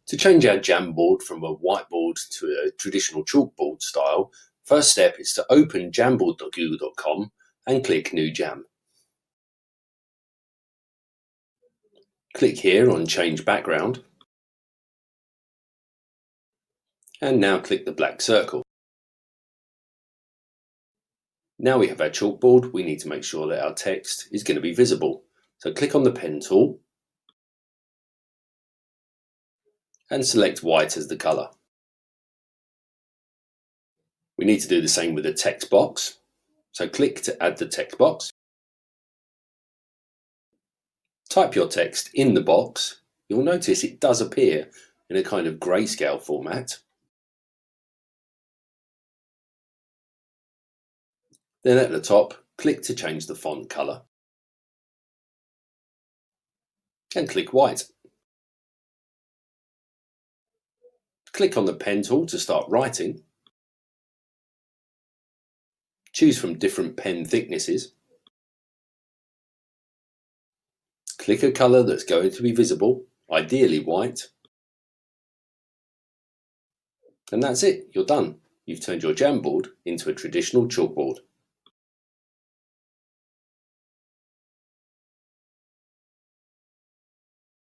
To change our Jamboard from a whiteboard to a traditional chalkboard style, first step is to open jamboard.google.com and click New Jam. Click here on Change Background and now click the black circle. Now we have our chalkboard, we need to make sure that our text is going to be visible. So click on the pen tool and select white as the colour. We need to do the same with the text box. So click to add the text box. Type your text in the box. You'll notice it does appear in a kind of grayscale format. Then at the top, click to change the font colour and click white. Click on the pen tool to start writing. Choose from different pen thicknesses. Click a colour that's going to be visible, ideally white. And that's it, you're done. You've turned your Jamboard into a traditional chalkboard.